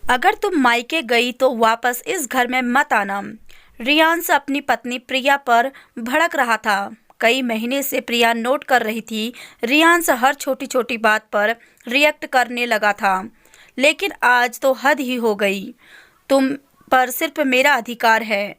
अगर तुम मायके गई तो वापस इस घर में मत आना। रियांश अपनी पत्नी प्रिया पर भड़क रहा था। कई महीने से प्रिया नोट कर रही थी। रियांश हर छोटी छोटी बात पर रिएक्ट करने लगा था, लेकिन आज तो हद ही हो गई। तुम पर सिर्फ मेरा अधिकार है।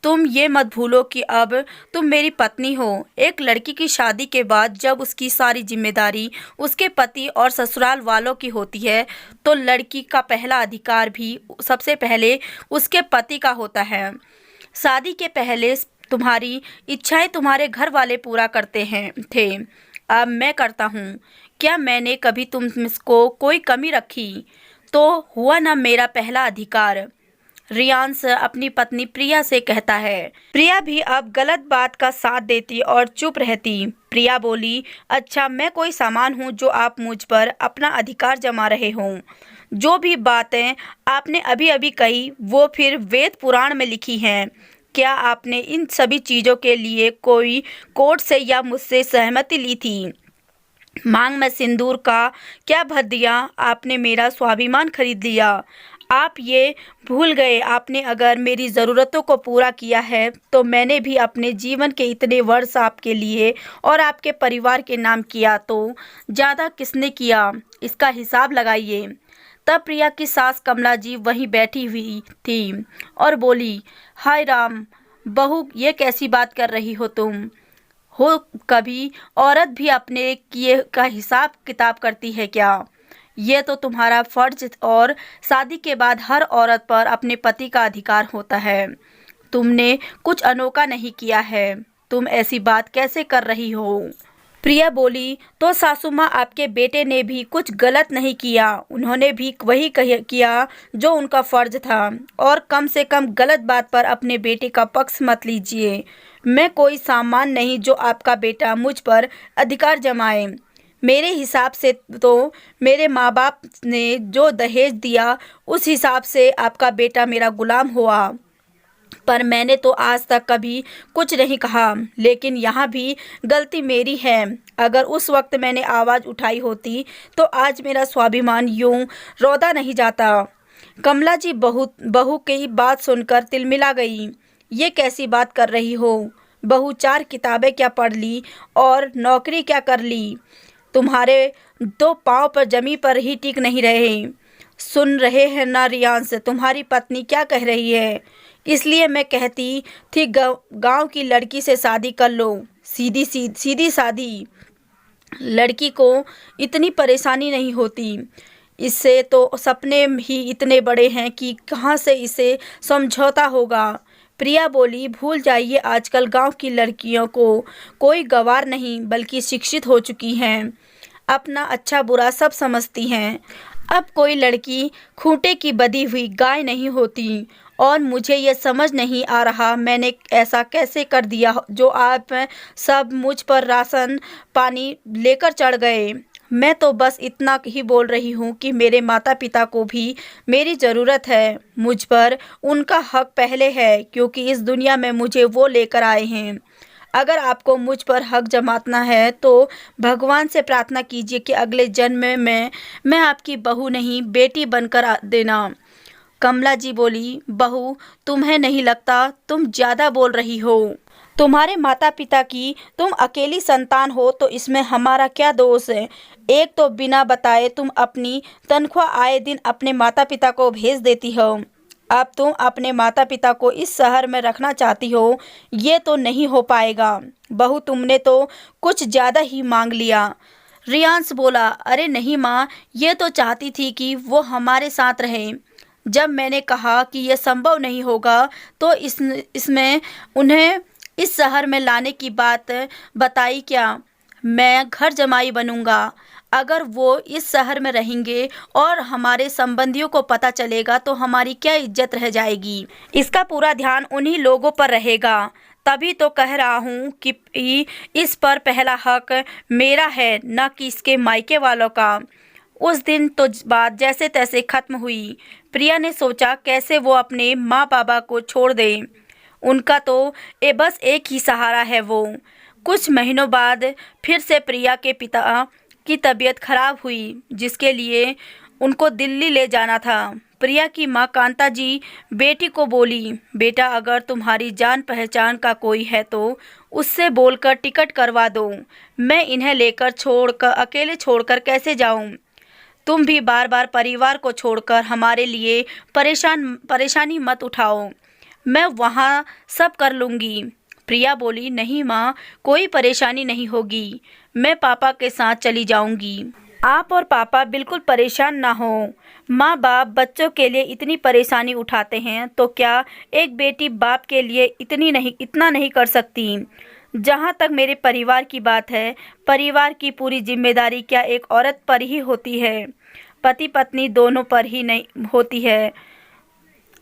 तुम ये मत भूलो कि अब तुम मेरी पत्नी हो। एक लड़की की शादी के बाद जब उसकी सारी जिम्मेदारी उसके पति और ससुराल वालों की होती है, तो लड़की का पहला अधिकार भी सबसे पहले उसके पति का होता है। शादी के पहले तुम्हारी इच्छाएं तुम्हारे घर वाले पूरा करते हैं थे, अब मैं करता हूँ। क्या मैंने कभी तुमको कोई कमी रखी? तो हुआ ना मेरा पहला अधिकार। रियांश अपनी पत्नी प्रिया से कहता है। प्रिया भी अब गलत बात का साथ देती और चुप रहती। प्रिया बोली, अच्छा, मैं कोई सामान हूँ जो आप मुझ पर अपना अधिकार जमा रहे हों? जो भी बातें आपने अभी अभी कही वो फिर वेद पुराण में लिखी हैं। क्या आपने इन सभी चीज़ों के लिए कोई कोर्ट से या मुझसे सहमति ली थी? मांग में सिंदूर का क्या भर दिया? आपने मेरा स्वाभिमान खरीद लिया। आप ये भूल गए, आपने अगर मेरी ज़रूरतों को पूरा किया है तो मैंने भी अपने जीवन के इतने वर्ष आपके लिए और आपके परिवार के नाम किया, तो ज़्यादा किसने किया, इसका हिसाब लगाइए। तब प्रिया की सास कमला जी वहीं बैठी हुई थी और बोली, हाय राम, बहू, ये कैसी बात कर रही हो तुम? हो कभी औरत भी अपने किए का हिसाब किताब करती है क्या? ये तो तुम्हारा फर्ज, और शादी के बाद हर औरत पर अपने पति का अधिकार होता है। तुमने कुछ अनोखा नहीं किया है। तुम ऐसी बात कैसे कर रही हो? प्रिया बोली, तो सासू माँ, आपके बेटे ने भी कुछ गलत नहीं किया। उन्होंने भी वही किया जो उनका फर्ज था, और कम से कम गलत बात पर अपने बेटे का पक्ष मत लीजिए। मैं कोई सामान नहीं जो आपका बेटा मुझ पर अधिकार जमाए। मेरे हिसाब से तो मेरे माँ बाप ने जो दहेज दिया उस हिसाब से आपका बेटा मेरा गुलाम हुआ, पर मैंने तो आज तक कभी कुछ नहीं कहा। लेकिन यहाँ भी गलती मेरी है। अगर उस वक्त मैंने आवाज़ उठाई होती तो आज मेरा स्वाभिमान यूं रौंदा नहीं जाता। कमला जी बहू की बात सुनकर तिलमिला गई। ये कैसी बात कर रही हो बहू? 4 किताबें क्या पढ़ ली और नौकरी क्या कर ली? तुम्हारे 2 पाँव पर जमी पर ही टिक नहीं रहे। सुन रहे हैं ना रियांश, तुम्हारी पत्नी क्या कह रही है? इसलिए मैं कहती थी गांव की लड़की से शादी कर लो। सीधी शादी। लड़की को इतनी परेशानी नहीं होती। इससे तो सपने ही इतने बड़े हैं कि कहाँ से इसे समझौता होगा। प्रिया बोली, भूल जाइए, आजकल गांव की लड़कियों को कोई गवार नहीं बल्कि शिक्षित हो चुकी हैं। अपना अच्छा बुरा सब समझती हैं। अब कोई लड़की खूंटे की बधी हुई गाय नहीं होती। और मुझे ये समझ नहीं आ रहा मैंने ऐसा कैसे कर दिया जो आप सब मुझ पर राशन पानी लेकर चढ़ गए। मैं तो बस इतना ही बोल रही हूँ कि मेरे माता पिता को भी मेरी ज़रूरत है। मुझ पर उनका हक पहले है, क्योंकि इस दुनिया में मुझे वो लेकर आए हैं। अगर आपको मुझ पर हक जमाना है तो भगवान से प्रार्थना कीजिए कि अगले जन्म में मैं आपकी बहू नहीं बेटी बनकर देना। कमला जी बोली, बहू, तुम्हें नहीं लगता तुम ज़्यादा बोल रही हो? तुम्हारे माता पिता की तुम अकेली संतान हो तो इसमें हमारा क्या दोष है? एक तो बिना बताए तुम अपनी तनख्वाह आए दिन अपने माता पिता को भेज देती हो। अब तुम अपने माता पिता को इस शहर में रखना चाहती हो। ये तो नहीं हो पाएगा बहू, तुमने तो कुछ ज़्यादा ही मांग लिया। रियांश बोला, अरे नहीं माँ, ये तो चाहती थी कि वो हमारे साथ रहे। जब मैंने कहा कि यह संभव नहीं होगा तो इसमें उन्हें इस शहर में लाने की बात बताई क्या? मैं घर जमाई बनूंगा। अगर वो इस शहर में रहेंगे और हमारे संबंधियों को पता चलेगा तो हमारी क्या इज्जत रह जाएगी? इसका पूरा ध्यान उन्हीं लोगों पर रहेगा। तभी तो कह रहा हूँ कि इस पर पहला हक मेरा है, न कि इसके मायके वालों का। उस दिन तो बात जैसे तैसे खत्म हुई। प्रिया ने सोचा कैसे वो अपने माँ बाबा को छोड़ दे। उनका तो बस एक ही सहारा है वो। कुछ महीनों बाद फिर से प्रिया के पिता की तबीयत खराब हुई, जिसके लिए उनको दिल्ली ले जाना था। प्रिया की मां कांता जी बेटी को बोली, बेटा अगर तुम्हारी जान पहचान का कोई है तो उससे बोलकर टिकट करवा दो। मैं इन्हें लेकर अकेले छोड़कर कैसे जाऊं? तुम भी बार बार परिवार को छोड़कर हमारे लिए परेशानी मत उठाओ। मैं वहाँ सब कर लूँगी। प्रिया बोली, नहीं माँ, कोई परेशानी नहीं होगी। मैं पापा के साथ चली जाऊँगी। आप और पापा बिल्कुल परेशान ना हो। माँ बाप बच्चों के लिए इतनी परेशानी उठाते हैं तो क्या एक बेटी बाप के लिए इतना नहीं कर सकती? जहाँ तक मेरे परिवार की बात है, परिवार की पूरी जिम्मेदारी क्या एक औरत पर ही होती है? पति पत्नी दोनों पर ही नहीं होती है।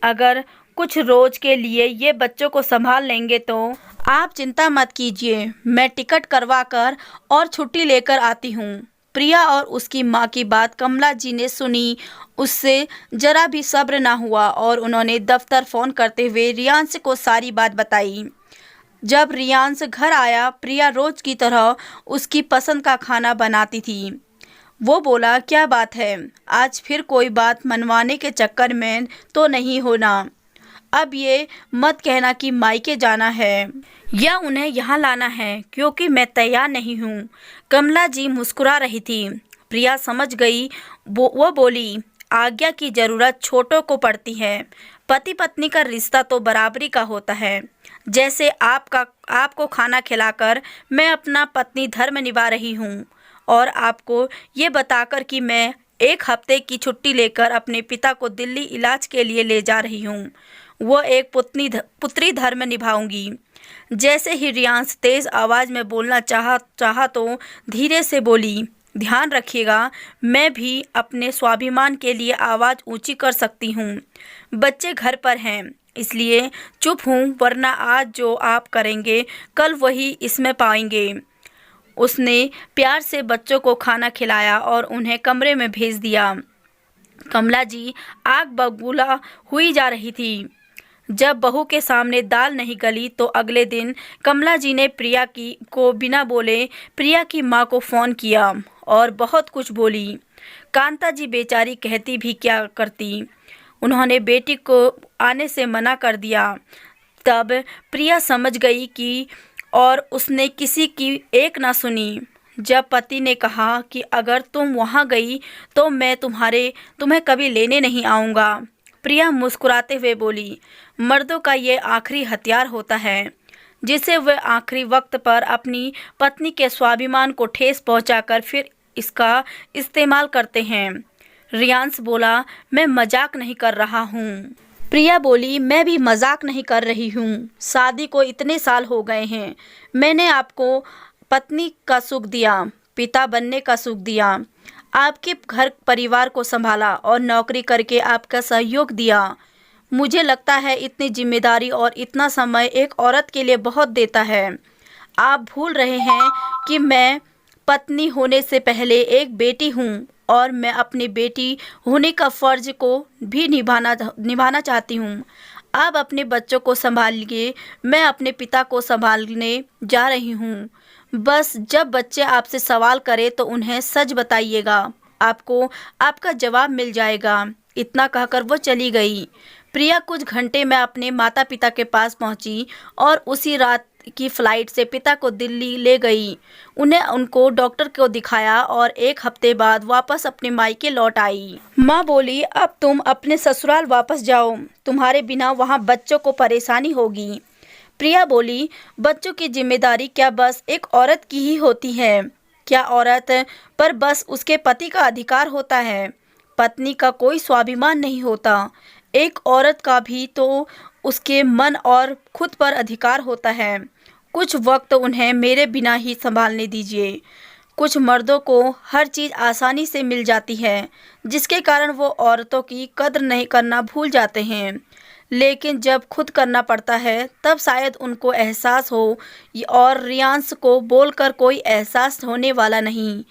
अगर कुछ रोज के लिए ये बच्चों को संभाल लेंगे तो आप चिंता मत कीजिए, मैं टिकट करवा कर और छुट्टी लेकर आती हूँ। प्रिया और उसकी माँ की बात कमला जी ने सुनी। उससे जरा भी सब्र ना हुआ और उन्होंने दफ्तर फ़ोन करते हुए रियांश को सारी बात बताई। जब रियांश घर आया, प्रिया रोज की तरह उसकी पसंद का खाना बनाती थी। वो बोला, क्या बात है, आज फिर कोई बात मनवाने के चक्कर में तो नहीं होना? अब ये मत कहना कि मायके जाना है या उन्हें यहाँ लाना है, क्योंकि मैं तैयार नहीं हूँ। कमला जी मुस्कुरा रही थी। प्रिया समझ गई। वो बोली, आज्ञा की ज़रूरत छोटों को पड़ती है। पति पत्नी का रिश्ता तो बराबरी का होता है। जैसे आपको खाना खिलाकर मैं अपना पत्नी धर्म निभा रही हूँ, और आपको ये बताकर कि मैं 1 हफ्ते की छुट्टी लेकर अपने पिता को दिल्ली इलाज के लिए ले जा रही हूँ, वो एक पुत्री धर्म निभाऊंगी। जैसे ही रियांश तेज़ आवाज़ में बोलना चाहा तो धीरे से बोली, ध्यान रखिएगा, मैं भी अपने स्वाभिमान के लिए आवाज़ ऊंची कर सकती हूँ। बच्चे घर पर हैं इसलिए चुप हूँ, वरना आज जो आप करेंगे कल वही इसमें पाएंगे। उसने प्यार से बच्चों को खाना खिलाया और उन्हें कमरे में भेज दिया। कमला जी आग बबूला हुई जा रही थी। जब बहू के सामने दाल नहीं गली तो अगले दिन कमला जी ने प्रिया को बिना बोले प्रिया की माँ को फ़ोन किया और बहुत कुछ बोली। कांता जी बेचारी कहती भी क्या करती। उन्होंने बेटी को आने से मना कर दिया। तब प्रिया समझ गई कि और उसने किसी की एक ना सुनी। जब पति ने कहा कि अगर तुम वहाँ गई तो मैं तुम्हें कभी लेने नहीं आऊँगा, प्रिया मुस्कुराते हुए बोली, मर्दों का ये आखिरी हथियार होता है जिसे वे आखिरी वक्त पर अपनी पत्नी के स्वाभिमान को ठेस पहुंचाकर फिर इसका इस्तेमाल करते हैं। रियांश बोला, मैं मजाक नहीं कर रहा हूँ। प्रिया बोली, मैं भी मजाक नहीं कर रही हूँ। शादी को इतने साल हो गए हैं। मैंने आपको पत्नी का सुख दिया, पिता बनने का सुख दिया, आपके घर परिवार को संभाला और नौकरी करके आपका सहयोग दिया। मुझे लगता है इतनी जिम्मेदारी और इतना समय एक औरत के लिए बहुत देता है। आप भूल रहे हैं कि मैं पत्नी होने से पहले एक बेटी हूँ और मैं अपनी बेटी होने का फ़र्ज को भी निभाना चाहती हूँ। आप अपने बच्चों को संभालिए, मैं अपने पिता को संभालने जा रही हूँ। बस जब बच्चे आपसे सवाल करें तो उन्हें सच बताइएगा, आपको आपका जवाब मिल जाएगा। इतना कहकर वो चली गई। प्रिया कुछ घंटे में अपने माता पिता के पास पहुंची और उसी रात की फ्लाइट से पिता को दिल्ली ले गई। उनको डॉक्टर को दिखाया और 1 हफ्ते बाद वापस अपने मायके लौट आई। माँ बोली, अब तुम अपने ससुराल वापस जाओ, तुम्हारे बिना वहाँ बच्चों को परेशानी होगी। प्रिया बोली, बच्चों की जिम्मेदारी क्या बस एक औरत की ही होती है? क्या औरत पर बस उसके पति का अधिकार होता है? पत्नी का कोई स्वाभिमान नहीं होता। एक औरत का भी तो उसके मन और खुद पर अधिकार होता है। कुछ वक्त उन्हें मेरे बिना ही संभालने दीजिए। कुछ मर्दों को हर चीज़ आसानी से मिल जाती है, जिसके कारण वो औरतों की कद्र नहीं करना भूल जाते हैं। लेकिन जब खुद करना पड़ता है तब शायद उनको एहसास हो, और रियांश को बोलकर कोई एहसास होने वाला नहीं।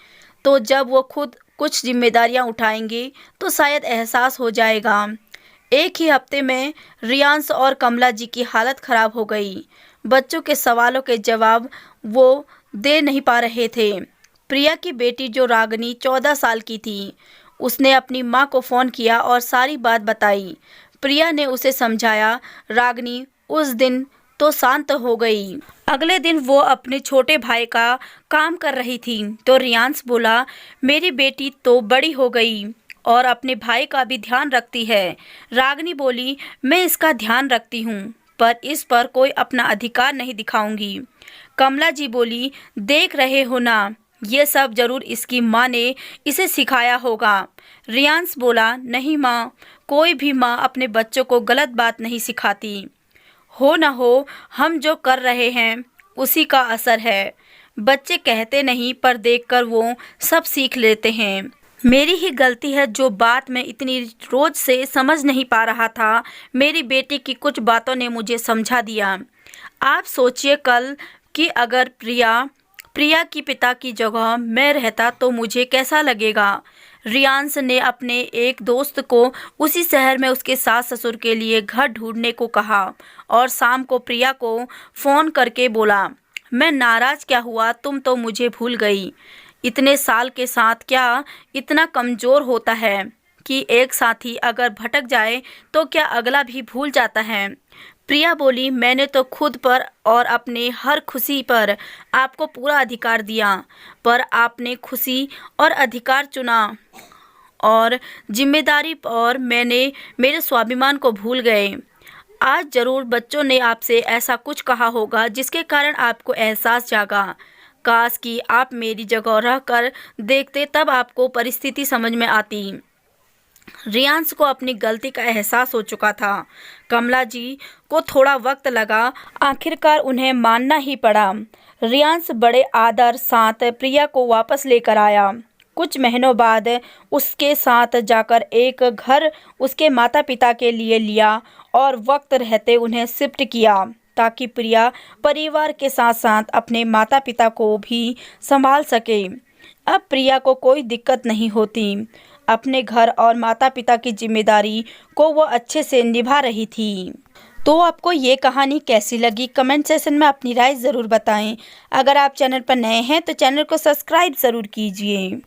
तो जब वो खुद कुछ जिम्मेदारियां उठाएंगे तो शायद एहसास हो जाएगा। 1 ही हफ्ते में रियांश और कमला जी की हालत ख़राब हो गई। बच्चों के सवालों के जवाब वो दे नहीं पा रहे थे। प्रिया की बेटी जो रागनी 14 साल की थी, उसने अपनी माँ को फ़ोन किया और सारी बात बताई। प्रिया ने उसे समझाया। रागिनी उस दिन तो शांत हो गई। अगले दिन वो अपने छोटे भाई का काम कर रही थी तो रियांश बोला, मेरी बेटी तो बड़ी हो गई और अपने भाई का भी ध्यान रखती है। रागिनी बोली, मैं इसका ध्यान रखती हूँ पर इस पर कोई अपना अधिकार नहीं दिखाऊंगी। कमला जी बोली, देख रहे हो ना, ये सब जरूर इसकी माँ ने इसे सिखाया होगा। रियांश बोला, नहीं माँ, कोई भी माँ अपने बच्चों को गलत बात नहीं सिखाती। हो न हो, हम जो कर रहे हैं उसी का असर है। बच्चे कहते नहीं पर देखकर वो सब सीख लेते हैं। मेरी ही गलती है जो बात मैं इतनी रोज से समझ नहीं पा रहा था। मेरी बेटी की कुछ बातों ने मुझे समझा दिया। आप सोचिए कल कि अगर प्रिया की पिता की जगह मैं रहता तो मुझे कैसा लगेगा। रियांश ने अपने एक दोस्त को उसी शहर में उसके सास ससुर के लिए घर ढूंढने को कहा और शाम को प्रिया को फ़ोन करके बोला, मैं नाराज़ क्या हुआ, तुम तो मुझे भूल गई। इतने साल के साथ क्या इतना कमज़ोर होता है कि एक साथी अगर भटक जाए तो क्या अगला भी भूल जाता है। प्रिया बोली, मैंने तो खुद पर और अपने हर खुशी पर आपको पूरा अधिकार दिया पर आपने खुशी और अधिकार चुना और जिम्मेदारी और मैंने मेरे स्वाभिमान को भूल गए। आज ज़रूर बच्चों ने आपसे ऐसा कुछ कहा होगा जिसके कारण आपको एहसास जागा। काश कि आप मेरी जगह रह कर देखते, तब आपको परिस्थिति समझ में आती। रियांश को अपनी गलती का एहसास हो चुका था। कमला जी को थोड़ा वक्त लगा, आखिरकार उन्हें मानना ही पड़ा। रियांश बड़े आदर साथ प्रिया को वापस लेकर आया। कुछ महीनों बाद उसके साथ जाकर एक घर उसके माता पिता के लिए लिया और वक्त रहते उन्हें शिफ्ट किया ताकि प्रिया परिवार के साथ साथ अपने माता पिता को भी संभाल सके। अब प्रिया को कोई दिक्कत नहीं होती। अपने घर और माता पिता की जिम्मेदारी को वो अच्छे से निभा रही थी। तो आपको ये कहानी कैसी लगी, कमेंट सेशन में अपनी राय ज़रूर बताएं। अगर आप चैनल पर नए हैं तो चैनल को सब्सक्राइब ज़रूर कीजिए।